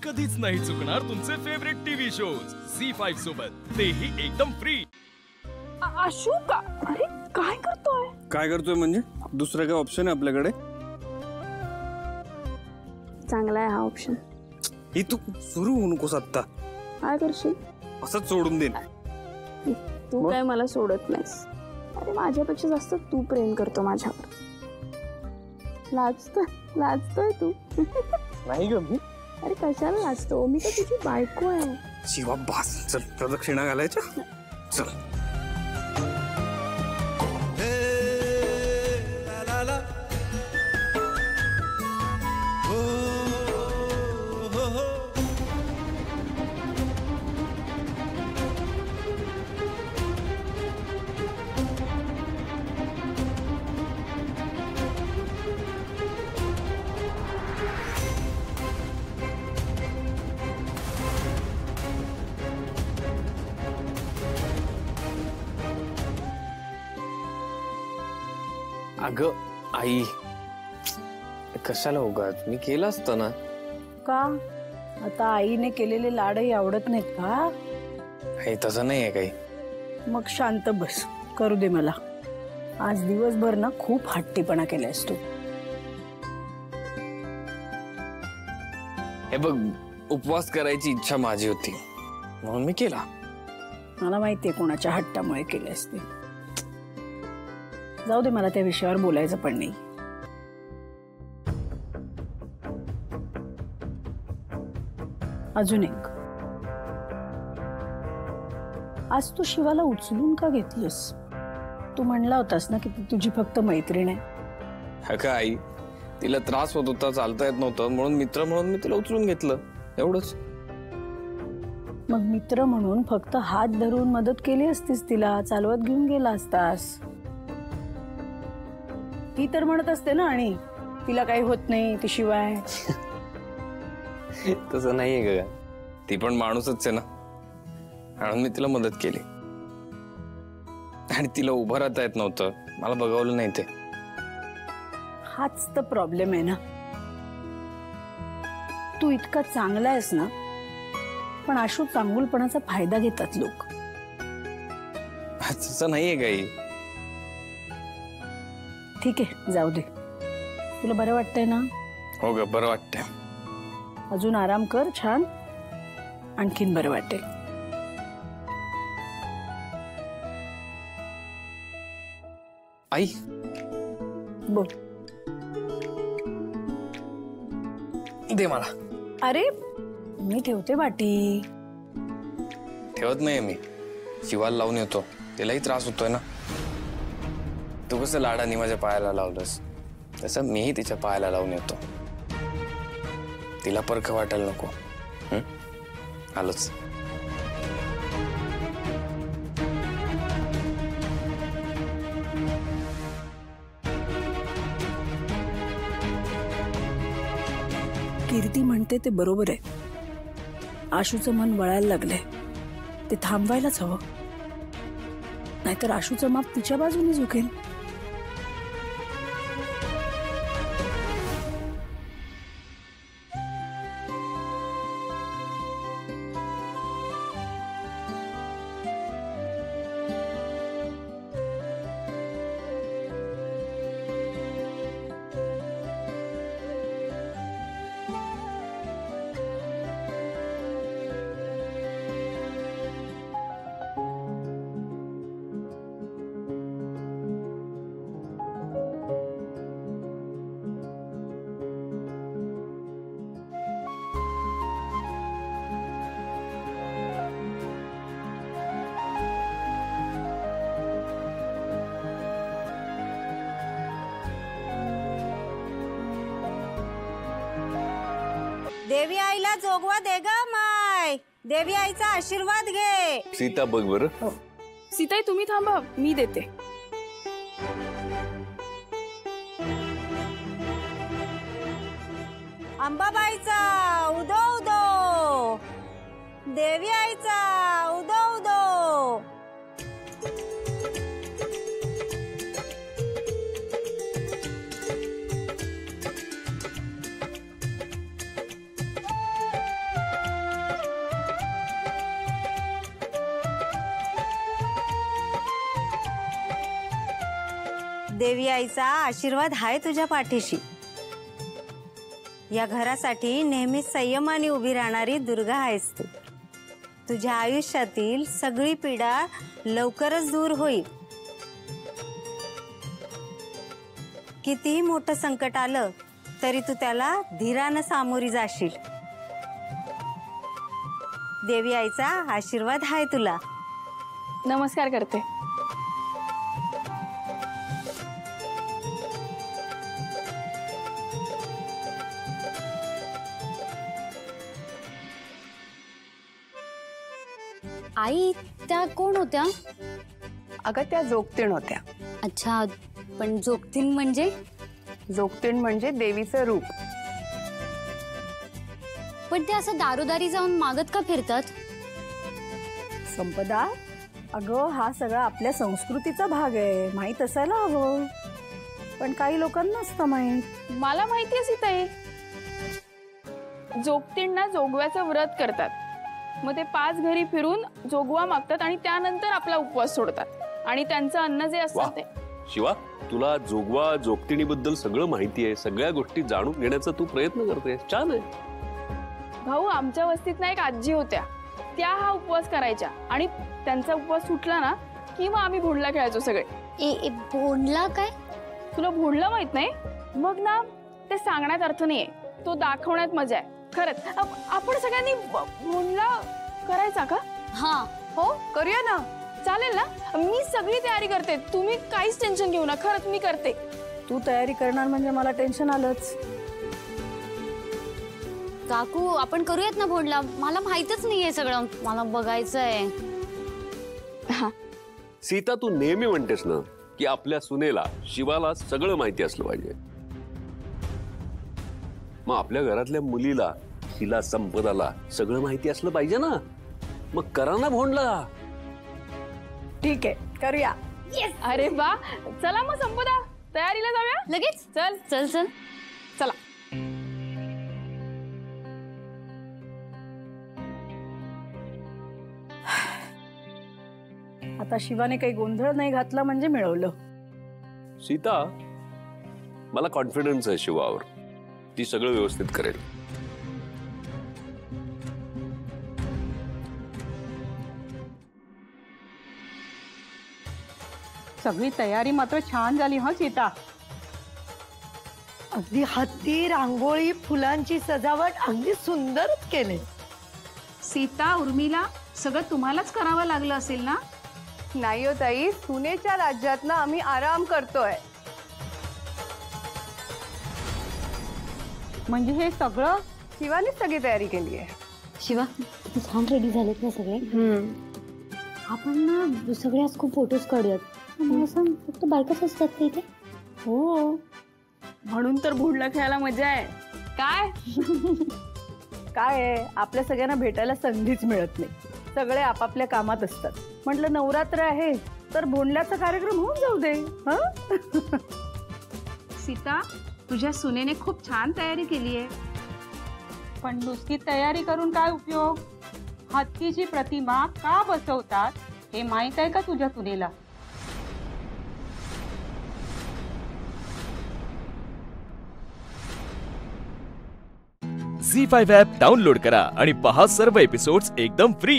कधीच नाही चुकणार तुमचे फेवरेट टीव्ही शोज झी5 सोबत, तेही एकदम फ्री। आशू का? अरे काय करतोय? काय करतोय म्हणजे? दुसरा काय ऑप्शन आहे आपल्याकडे? चांगला आहे हा ऑप्शन। ही तू सुरू होऊ नकोस आता। काय करशील? असंच सोडून देईन। तू काय मला सोडत नाहीस। अरे माझ्यापेक्षा जास्त तू प्रेम करतो माझ्यावर। लाजतोय तू। नाही ग मी। अरे कशाला लाजतो? मी तर तुझी बायको आहे। शिवा बास, चल प्रदक्षिणा घालायच्या। चल अगं आई, कशाला उगाच? मी केलं असतं ना। का आता आईने केलेले लाडही आवडत नाहीत का? हे तसं नाही आहे काही। मग शांत बस, करू दे मला। आज दिवसभर ना खूप हट्टीपणा केलायस तू। हे बघ, उपवास करायची इच्छा माझी होती म्हणून मी केला। मला माहितीये कोणाच्या हट्टामुळे केलेस ते। जाऊ दे, मला त्या विषयावर बोलायचं पण नाही। अजून एक, आज तू शिवाला उचलून का घेतलंस? तू म्हणला होतास ना की ती तुझी फक्त मैत्रीण आहे। का आई, तिला त्रास होत होता, चालता येत नव्हतं म्हणून मित्र म्हणून मी तिला उचलून घेतलं, एवढंच। मग मित्र म्हणून फक्त हात धरून मदत केली असतीस तिला, चालवत घेऊन गेला असतास। ती तर म्हणत असते ना, आणि तिला काही होत नाही, ती शिवाय। तसं नाहीये का? ती पण माणूसच आहे ना, म्हणून मी तिला मदत केली। आणि तिला उभं राहता येत नव्हतं, मला बघवलं नाही ते। हाच तर प्रॉब्लेम आहे ना। तू इतका चांगला आहेस ना, पण आशू चांगुलपणाचा फायदा घेतात लोक। तसं नाहीये काही। ठीक आहे, जाऊ दे। तुला बरं वाटतंय ना? हो ग, बरं वाटतंय। अजून आराम कर, छान, आणखीन बरं वाटेल। आई बोल। दे मला। अरे मी ठेवते वाटी। ठेवत नाही मी, शिवाला लावून येतो, तिलाही त्रास होतोय ना। तू कसं लाडाने माझ्या पायाला लावलंस, तसं मीही तिच्या पायाला लावून येतो। तिला परख वाटायला नको। आलोच। कीर्ती म्हणते ते बरोबर आहे। आशूचं मन वळायला लागलंय, ते थांबवायलाच हवं, नाहीतर आशूचं माप तिच्या बाजूने झुकेल। देवी आईला जोगवा दे ग माय, देवी आईचा आशीर्वाद घे। सीता बघ बरं। सीताई तुम्ही थांबा, मी देते। अंबाबाईचा उदो उदो, देवी आईचा उदो उदो। देवी आईचा आशीर्वाद आहे तुझ्या पाठीशी. या घरासाठी नेहमी संयमाने उभी राहणारी दुर्गा आहेस तू. तुझ्या आयुष्यातील सगळी पीडा लवकरच दूर होईल. कितीही मोठं संकट आलं तरी तू त्याला धीरानं सामोरी जाशील. देवी आईचा आशीर्वाद आहे तुला. नमस्कार करते. आई त्या कोण होत्या? अगं त्या जोगतीण होत्या. अच्छा, पण जोगतीन म्हणजे? जोगतीण म्हणजे देवीचं रूप. पण ते असं दारोदारी जाऊन मागत का फिरतात? संपदा, अगं हा सगळा आपल्या संस्कृतीचा भाग आहे, माहीत असायला हवं. पण काही लोकांना नसतं माहीत. मला माहितीये सीताई, जोगतींना जोगव्याचं व्रत करतात. मग ते 5 घरी फिरून जोगवा मागतात आणि त्यानंतर आपला उपवास सोडतात आणि त्यांचं अन्न जे असतं ते. शिवा, तुला जोगवा जोगतिणीबद्दल सगळं माहिती आहे. सगळ्या गोष्टी जाणून घेण्याचा तू प्रयत्न करतेस. छान आहे. भाऊ, आमच्या वस्तीत ना एक आजी होत्या. त्या हा उपवास करायच्या आणि त्यांचा उपवास सुटला ना की मग आम्ही भोंडला खेळायचो सगळे. भोंडला काय? तुला भोंडला माहित नाही? मग ना ते सांगण्यात अर्थ नाहीये, तो दाखवण्यात मजा आहे. खरंच आपण सगळ्यांनी भोंडला करायचा का? हा हो, करूया ना. चालेल ना? मी सगळी तयारी करते, तुम्ही काहीच टेन्शन घेऊ नका. खरंच मी करते. तू तयारी करणार म्हणजे मला टेन्शन आलंच. काकू, आपण करूयात ना भोंडला. मला माहितच नाहीये सगळं, मला बघायचंय. सीता, तू नेहमी म्हणतेस ना की आपल्या सुनेला, शिवाला सगळं माहिती असलं पाहिजे. मग आपल्या घरातल्या मुलीला, हिला, संपदाला सगळं माहिती असलं पाहिजे ना. मग करा ना भोंडला. ठीक आहे, करूया. अरे वा, चला मग संपदा, तयारीला जाऊया लगेच. चल चल चल चला. आता शिवाने काही गोंधळ नाही घातला म्हणजे मिळवलं. सीता, मला कॉन्फिडन्स आहे शिवावर. ती सगळं व्यवस्थित करेल. सगळी तयारी मात्र छान झाली हा सीता. अगदी हत्ती, रांगोळी, फुलांची सजावट अगदी सुंदरच केले. सीता, उर्मिला, सगळं तुम्हालाच करावं लागलं असेल ना? नाही हो ताई, सुनेच्या राज्यात ना आम्ही आराम करतोय. म्हणजे हे सगळं शिवानीच सगळी तयारी केली आहे. शिवा, छान रेडी झालेत ना सगळे? आपण ना सगळे आज खूप फोटोज काढूयात. असं फक्त बायकाच असतात का इथे? हो, म्हणून तर भोंडला खेळायला मजा आहे. काय काय आहे, आपल्या सगळ्यांना भेटायला संधीच मिळत नाही. सगळे आपापल्या कामात असतात. म्हटलं नवरात्र आहे तर भोंडल्याचा कार्यक्रम होऊन जाऊ दे. सीता, तुझ्या सुनेने खूप छान तयारी केली आहे. पण नुसती तयारी करून काय उपयोग? हत्तीची प्रतिमा का बसवतात हे माहित आहे का तुझ्या सुनेला? झी5 ॲप डाउनलोड करा आणि पहा सर्व एपिसोड्स एकदम फ्री.